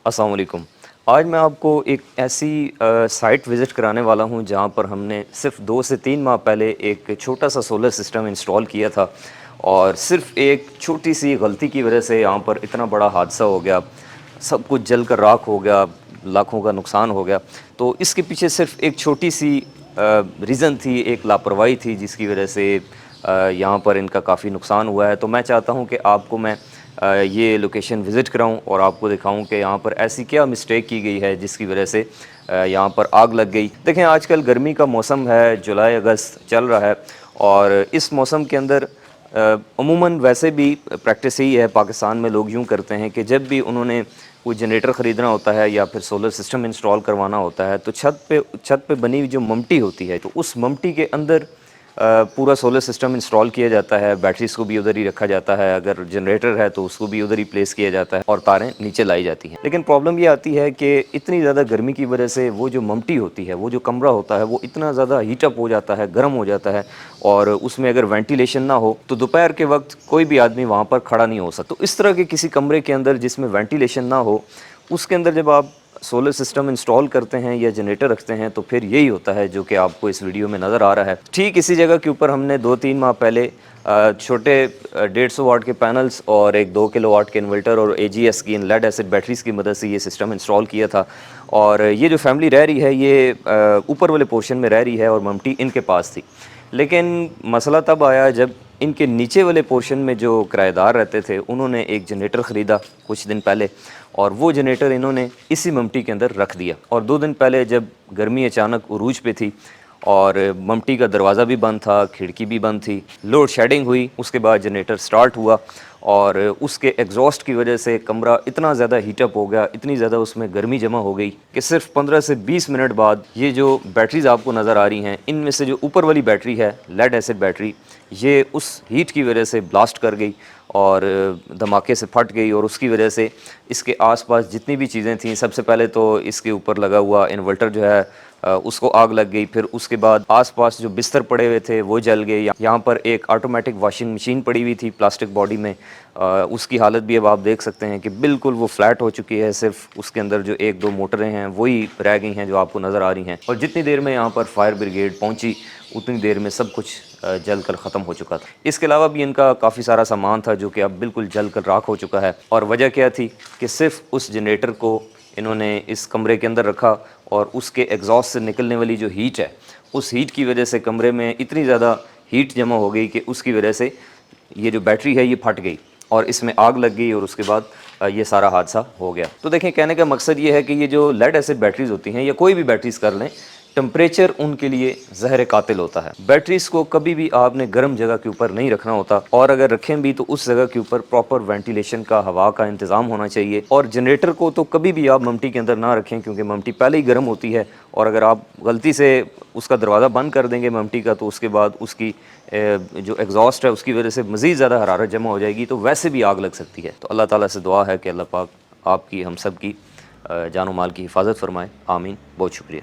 अस्सलाम वालेकुम। आज मैं आपको एक ऐसी साइट विज़िट कराने वाला हूँ जहाँ पर हमने सिर्फ़ 2 से 3 माह पहले एक छोटा-सा सोलर सिस्टम इंस्टॉल किया था और सिर्फ़ एक छोटी-सी गलती की वजह से यहाँ पर इतना बड़ा हादसा हो गया। सब कुछ जल कर राख हो गया, लाखों का नुकसान हो गया। तो इसके पीछे सिर्फ़ एक छोटी-सी रीज़न थी, एक लापरवाही थी जिसकी वजह से यहाँ पर इनका काफ़ी नुकसान हुआ है। तो मैं चाहता हूँ कि आपको मैं ये लोकेशन विज़िट कराऊँ और आपको दिखाऊँ कि यहाँ पर ऐसी क्या मिस्टेक की गई है जिसकी वजह से यहाँ पर आग लग गई। देखें, आजकल गर्मी का मौसम है, जुलाई अगस्त चल रहा है और इस मौसम के अंदर अमूमन वैसे भी प्रैक्टिस यही है, पाकिस्तान में लोग यूँ करते हैं कि जब भी उन्होंने कोई जनरेटर ख़रीदना होता है या फिर सोलर सिस्टम इंस्टॉल करवाना होता है तो छत पे बनी हुई जो ममटी होती है तो उस ममटी के अंदर पूरा सोलर सिस्टम इंस्टॉल किया जाता है। बैटरीज़ को भी उधर ही रखा जाता है, अगर जनरेटर है तो उसको भी उधर ही प्लेस किया जाता है और तारें नीचे लाई जाती हैं। लेकिन प्रॉब्लम ये आती है कि इतनी ज़्यादा गर्मी की वजह से वो जो ममटी होती है, वो जो कमरा होता है, वो इतना ज़्यादा हीट अप हो जाता है, गर्म हो जाता है और उसमें अगर वेंटिलेशन ना हो तो दोपहर के वक्त कोई भी आदमी वहाँ पर खड़ा नहीं हो सकता। तो इस तरह के किसी कमरे के अंदर जिसमें वेंटिलेशन ना हो, उसके अंदर जब आप सोलर सिस्टम इंस्टॉल करते हैं या जनरेटर रखते हैं तो फिर यही होता है जो कि आपको इस वीडियो में नज़र आ रहा है। ठीक इसी जगह के ऊपर हमने 2-3 माह पहले छोटे 150 वाट के पैनल्स और एक 2 किलोवाट के इन्वर्टर और एजीएस की लेड एसिड बैटरीज़ की मदद से ये सिस्टम इंस्टॉल किया था। और ये जो फैमिली रह रही है ये ऊपर वाले पोर्शन में रह रही है और ममटी इनके पास थी। लेकिन मसला तब आया जब इनके नीचे वाले पोर्शन में जो किराएदार रहते थे उन्होंने एक जनरेटर ख़रीदा कुछ दिन पहले और वो जनरेटर इन्होंने इसी ममटी के अंदर रख दिया। और 2 दिन पहले जब गर्मी अचानक उरूज पे थी और ममटी का दरवाज़ा भी बंद था, खिड़की भी बंद थी, लोड शेडिंग हुई, उसके बाद जनरेटर स्टार्ट हुआ और उसके एग्जॉस्ट की वजह से कमरा इतना ज़्यादा हीटअप हो गया, इतनी ज़्यादा उसमें गर्मी जमा हो गई कि सिर्फ 15 से 20 मिनट बाद ये जो बैटरीज़ आपको नज़र आ रही हैं, इनमें से जो ऊपर वाली बैटरी है लेड एसिड बैटरी, ये उस हीट की वजह से ब्लास्ट कर गई और धमाके से फट गई। और उसकी वजह से इसके आसपास जितनी भी चीज़ें थीं, सबसे पहले तो इसके ऊपर लगा हुआ इन्वर्टर जो है उसको आग लग गई। फिर उसके बाद आसपास जो बिस्तर पड़े हुए थे वो जल गए। यहाँ पर एक ऑटोमेटिक वॉशिंग मशीन पड़ी हुई थी प्लास्टिक बॉडी में, उसकी हालत भी अब आप देख सकते हैं कि बिल्कुल वो फ्लैट हो चुकी है। सिर्फ उसके अंदर जो 1-2 मोटरें हैं वही रह गई हैं जो आपको नज़र आ रही हैं। और जितनी देर में यहाँ पर फायर ब्रिगेड पहुँची उतनी देर में सब कुछ जल कर ख़त्म हो चुका था। इसके अलावा भी इनका काफ़ी सारा सामान था जो कि अब बिल्कुल जल कर राख हो चुका है। और वजह क्या थी कि सिर्फ उस जनरेटर को इन्होंने इस कमरे के अंदर रखा और उसके एग्जॉस्ट से निकलने वाली जो हीट है, उस हीट की वजह से कमरे में इतनी ज़्यादा हीट जमा हो गई कि उसकी वजह से ये जो बैटरी है ये फट गई और इसमें आग लग गई और उसके बाद ये सारा हादसा हो गया। तो देखें, कहने का मकसद ये है कि ये जो लेड एसिड बैटरीज़ होती हैं या कोई भी बैटरीज़ कर लें, टेम्परेचर उनके लिए ज़हर कातिल होता है। बैटरीज़ को कभी भी आपने गर्म जगह के ऊपर नहीं रखना होता और अगर रखें भी तो उस जगह के ऊपर प्रॉपर वेंटिलेशन का, हवा का इंतज़ाम होना चाहिए। और जनरेटर को तो कभी भी आप ममटी के अंदर ना रखें क्योंकि ममटी पहले ही गर्म होती है और अगर आप गलती से उसका दरवाज़ा बंद कर देंगे ममटी का तो उसके बाद उसकी जो एग्जॉस्ट है उसकी वजह से मज़ीद ज़्यादा हरारत जमा हो जाएगी, तो वैसे भी आग लग सकती है। तो अल्लाह ताला से दुआ है कि अल्लाह पाक आपकी, हम सब की जान और माल की हिफाजत फरमाए। आमीन। बहुत शुक्रिया।